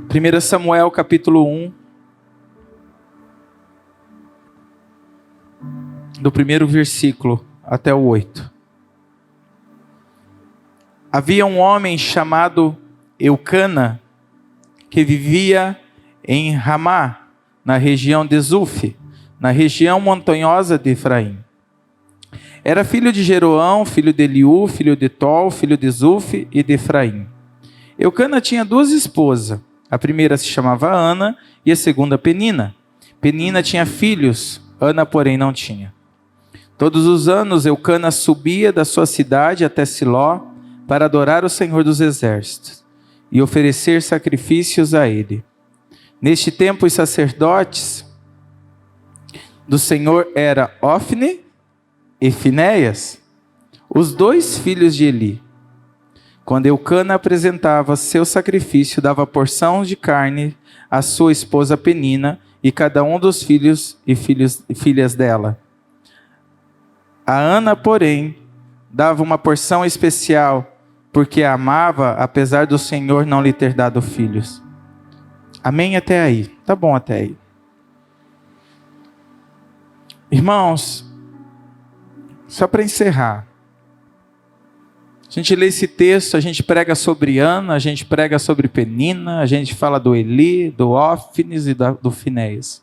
Primeiro Samuel capítulo 1, do primeiro versículo até o 8. Havia um homem chamado Eucana, que vivia em Ramá, na região de Zuf, na região montanhosa de Efraim. Era filho de Jeroão, filho de Eliú, filho de Tol, filho de Zuf e de Efraim. Eucana tinha duas esposas, A primeira se chamava Ana e a segunda Penina. Penina tinha filhos, Ana, porém, não tinha. Todos os anos, Eucana subia da sua cidade até Siló para adorar o Senhor dos Exércitos e oferecer sacrifícios a ele. Neste tempo, os sacerdotes do Senhor eram Ofne e Finéias, os 2 filhos de Eli. Quando Eucana apresentava seu sacrifício, dava porção de carne à sua esposa Penina e cada um dos filhos e filhas dela. A Ana, porém, dava uma porção especial, porque a amava, apesar do Senhor não lhe ter dado filhos. Amém até aí? Tá bom até aí. Irmãos, só para encerrar. A gente lê esse texto, a gente prega sobre Ana, a gente prega sobre Penina, a gente fala do Eli, do Ófines e do Finéias.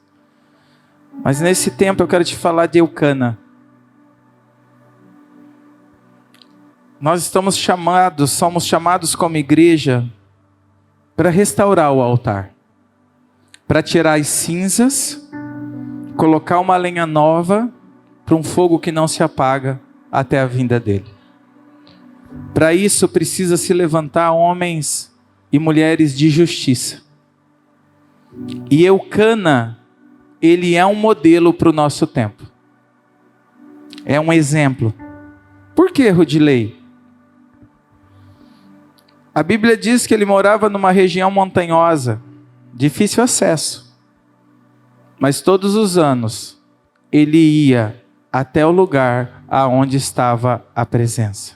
Mas nesse tempo eu quero te falar de Eucana. Nós somos chamados como igreja para restaurar o altar, para tirar as cinzas, colocar uma lenha nova para um fogo que não se apaga até a vinda dele. Para isso precisa se levantar homens e mulheres de justiça. E Eucana, ele é um modelo para o nosso tempo. É um exemplo. Por que, Rudilei? A Bíblia diz que ele morava numa região montanhosa, difícil acesso. Mas todos os anos, ele ia até o lugar aonde estava a presença.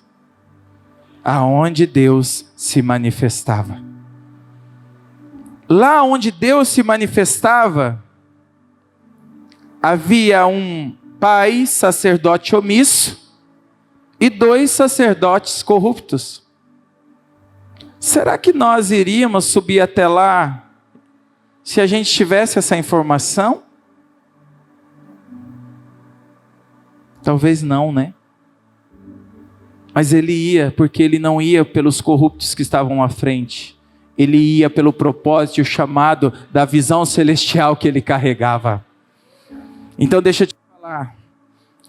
Aonde Deus se manifestava. Lá onde Deus se manifestava, havia um pai sacerdote omisso e 2 sacerdotes corruptos. Será que nós iríamos subir até lá se a gente tivesse essa informação? Talvez não, né? Mas ele ia, porque ele não ia pelos corruptos que estavam à frente. Ele ia pelo propósito e o chamado da visão celestial que ele carregava. Então deixa eu te falar.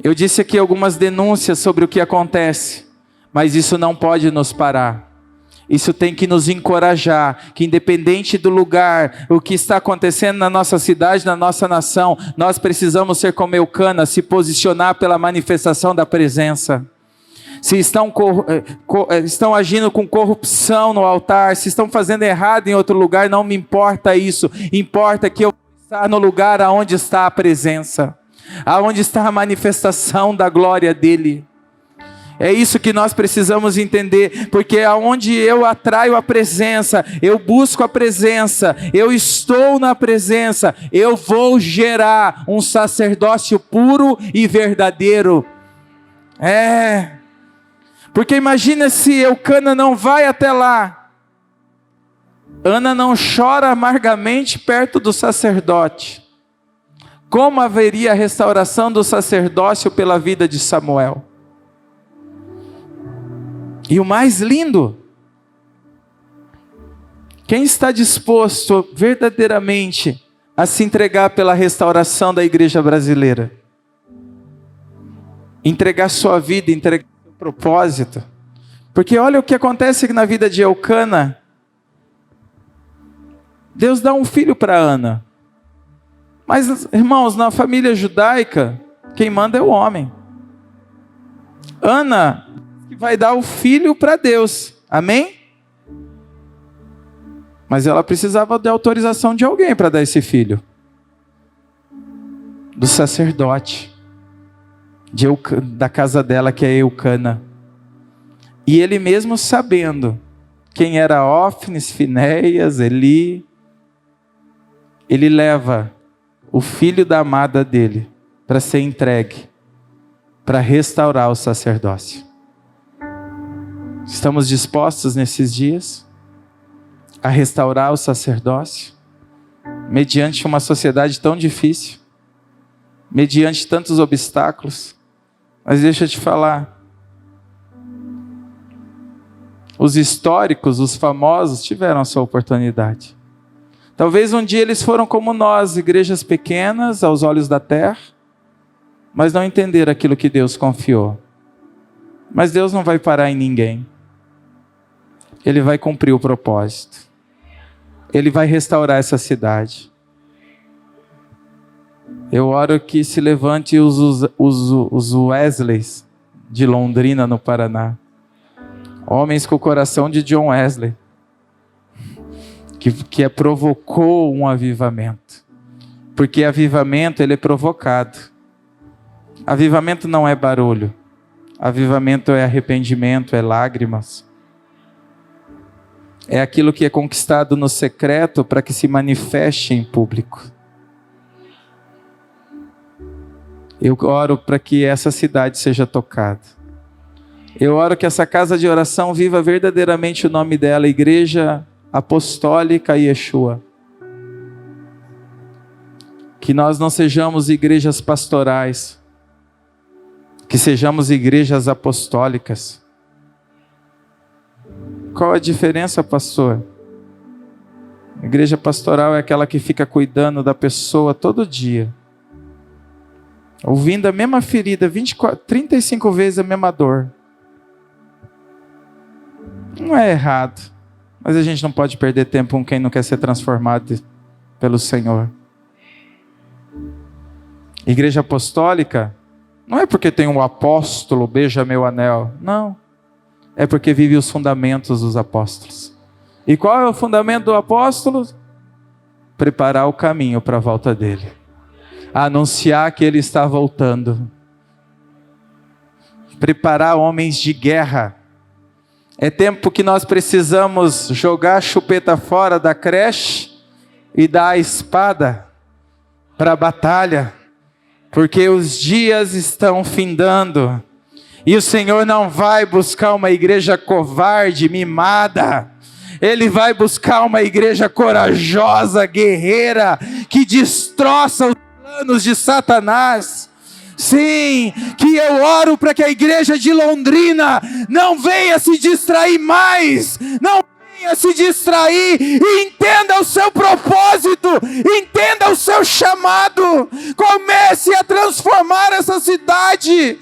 Eu disse aqui algumas denúncias sobre o que acontece, mas isso não pode nos parar. Isso tem que nos encorajar, que independente do lugar, o que está acontecendo na nossa cidade, na nossa nação, nós precisamos ser como Eucana, se posicionar pela manifestação da presença. Se estão agindo com corrupção no altar, se estão fazendo errado em outro lugar, não me importa isso. Importa que eu estar no lugar aonde está a presença, aonde está a manifestação da glória dele. É isso que nós precisamos entender, porque aonde eu atraio a presença, eu busco a presença, eu estou na presença, eu vou gerar um sacerdócio puro e verdadeiro. Porque imagina se Eucana não vai até lá. Ana não chora amargamente perto do sacerdote. Como haveria a restauração do sacerdócio pela vida de Samuel? E o mais lindo, quem está disposto verdadeiramente a se entregar pela restauração da igreja brasileira? Entregar sua vida, entregar seu propósito. Porque olha o que acontece na vida de Eucana. Deus dá um filho para Ana. Mas, irmãos, na família judaica, quem manda é o homem. Ana vai dar o filho para Deus. Amém? Mas ela precisava de autorização de alguém para dar esse filho. Do sacerdote. Da casa dela, que é Eucana. E ele mesmo sabendo quem era Ófines, Finéias, Eli, ele leva o filho da amada dele para ser entregue, para restaurar o sacerdócio. Estamos dispostos nesses dias a restaurar o sacerdócio, mediante uma sociedade tão difícil, mediante tantos obstáculos? Mas deixa eu te falar, os históricos, os famosos tiveram a sua oportunidade. Talvez um dia eles foram como nós, igrejas pequenas aos olhos da terra, mas não entenderam aquilo que Deus confiou. Mas Deus não vai parar em ninguém. Ele vai cumprir o propósito. Ele vai restaurar essa cidade. Eu oro que se levante os Wesleys de Londrina, no Paraná. Homens com o coração de John Wesley. Que provocou um avivamento. Porque avivamento, ele é provocado. Avivamento não é barulho. Avivamento é arrependimento, é lágrimas. É aquilo que é conquistado no secreto para que se manifeste em público. Eu oro para que essa cidade seja tocada. Eu oro que essa casa de oração viva verdadeiramente o nome dela, Igreja Apostólica Yeshua. Que nós não sejamos igrejas pastorais, que sejamos igrejas apostólicas. Qual a diferença, pastor? A igreja pastoral é aquela que fica cuidando da pessoa todo dia, ouvindo a mesma ferida, 35 vezes a mesma dor. Não é errado, mas a gente não pode perder tempo com quem não quer ser transformado pelo Senhor. Igreja apostólica não é porque tem um apóstolo, beija meu anel. Não. É porque vive os fundamentos dos apóstolos. E qual é o fundamento do apóstolo? Preparar o caminho para a volta dele. Anunciar que ele está voltando. Preparar homens de guerra. É tempo que nós precisamos jogar a chupeta fora da creche e dar a espada para a batalha. Porque os dias estão findando. E o Senhor não vai buscar uma igreja covarde, mimada. Ele vai buscar uma igreja corajosa, guerreira, que destroça os planos de Satanás. Sim, que eu oro para que a igreja de Londrina não venha se distrair mais. Não venha se distrair e entenda o seu propósito, entenda o seu chamado, comece a transformar essa cidade,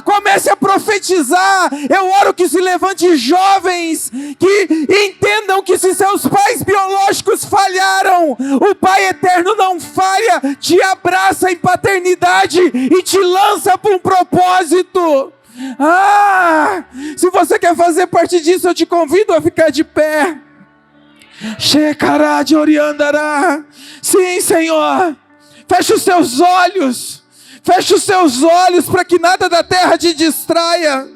comece a profetizar. Eu oro que se levante jovens que entendam que se seus pais biológicos falharam, o Pai Eterno não falha, te abraça em paternidade e te lança para um propósito. Se você quer fazer parte disso, eu te convido a ficar de pé. Shekará de Oriandará. Sim, Senhor. Feche os seus olhos. Feche os seus olhos para que nada da terra te distraia.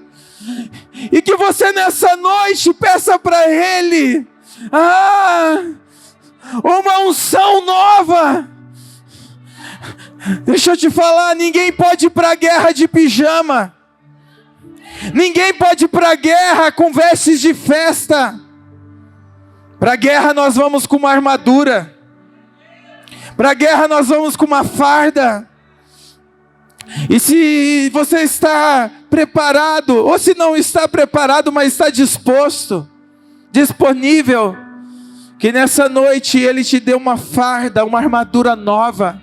E que você nessa noite peça para Ele uma unção nova. Deixa eu te falar, ninguém pode ir para a guerra de pijama. Ninguém pode ir para a guerra com vestes de festa. Para a guerra nós vamos com uma armadura. Para a guerra nós vamos com uma farda. E se você está preparado, ou se não está preparado, mas está disposto, disponível, que nessa noite Ele te dê uma farda, uma armadura nova,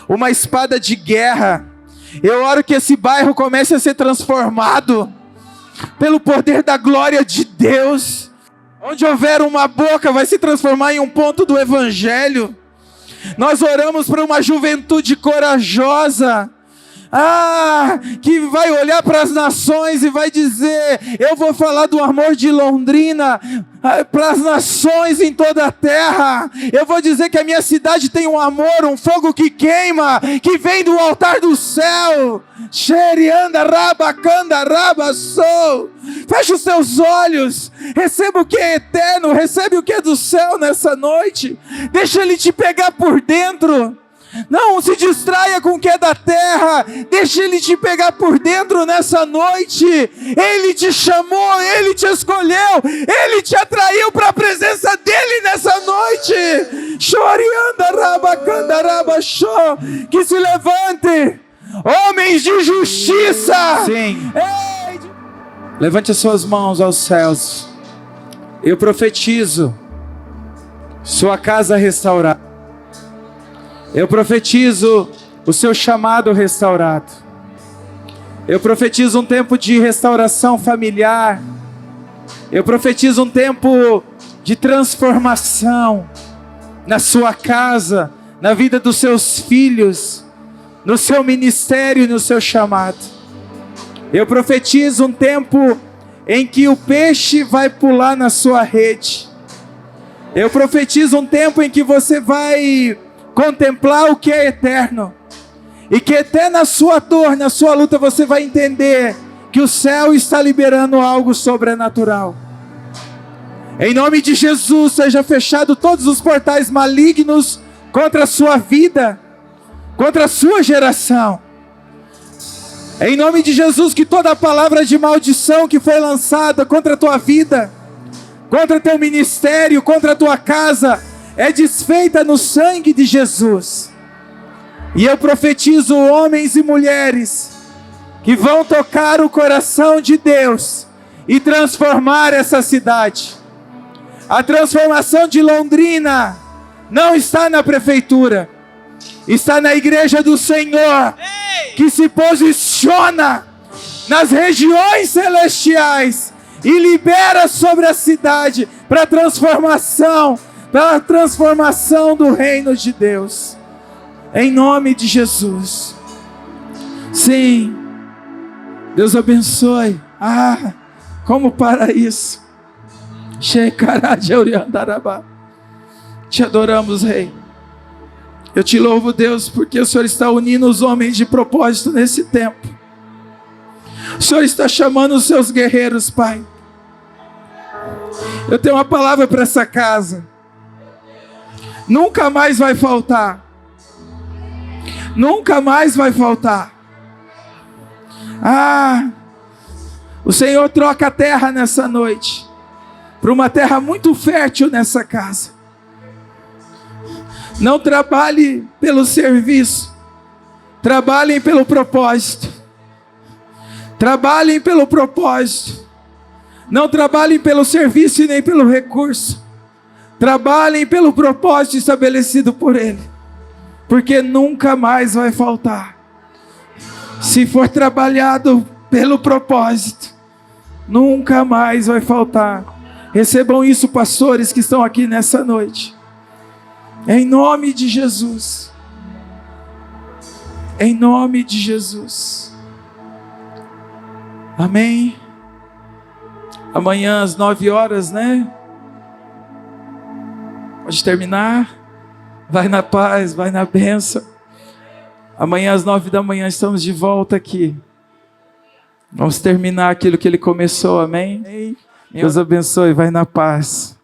uma espada de guerra. Eu oro que esse bairro comece a ser transformado pelo poder da glória de Deus. Onde houver uma boca vai se transformar em um ponto do Evangelho. Nós oramos para uma juventude corajosa, que vai olhar para as nações e vai dizer: eu vou falar do amor de Londrina para as nações em toda a terra. Eu vou dizer que a minha cidade tem um amor, um fogo que queima, que vem do altar do céu. Feche os seus olhos, receba o que é eterno, recebe o que é do céu nessa noite. Deixa Ele te pegar por dentro. Não se distraia com o que é da terra. Deixa Ele te pegar por dentro nessa noite. Ele te chamou, Ele te escolheu, Ele te atraiu para a presença dEle nessa noite. Que se levante homens de justiça. Sim. Levante as suas mãos aos céus. Eu profetizo sua casa restaurada. Eu profetizo o seu chamado restaurado. Eu profetizo um tempo de restauração familiar. Eu profetizo um tempo de transformação na sua casa, na vida dos seus filhos, no seu ministério e no seu chamado. Eu profetizo um tempo em que o peixe vai pular na sua rede. Eu profetizo um tempo em que você vai contemplar o que é eterno. E que até na sua dor, na sua luta, você vai entender que o céu está liberando algo sobrenatural. Em nome de Jesus, seja fechado todos os portais malignos contra a sua vida, contra a sua geração. Em nome de Jesus, que toda palavra de maldição que foi lançada contra a tua vida, contra teu ministério, contra a tua casa, é desfeita no sangue de Jesus. E eu profetizo homens e mulheres que vão tocar o coração de Deus e transformar essa cidade. A transformação de Londrina não está na prefeitura, está na igreja do Senhor, que se posiciona nas regiões celestiais e libera sobre a cidade para a transformação do reino de Deus. Em nome de Jesus. Sim. Deus abençoe. Como para isso? Te adoramos, Rei. Eu te louvo, Deus, porque o Senhor está unindo os homens de propósito nesse tempo. O Senhor está chamando os seus guerreiros, Pai. Eu tenho uma palavra para essa casa. Nunca mais vai faltar. Nunca mais vai faltar. O Senhor troca a terra nessa noite para uma terra muito fértil nessa casa. Não trabalhe pelo serviço, trabalhem pelo propósito. Trabalhem pelo propósito. Não trabalhem pelo serviço e nem pelo recurso. Trabalhem pelo propósito estabelecido por Ele, porque nunca mais vai faltar. Se for trabalhado pelo propósito, nunca mais vai faltar. Recebam isso, pastores que estão aqui nessa noite. Em nome de Jesus. Em nome de Jesus. Amém. Amanhã às 9h, né? Pode terminar. Vai na paz, vai na bênção. Amanhã às 9h estamos de volta aqui. Vamos terminar aquilo que Ele começou, amém? Deus abençoe, vai na paz.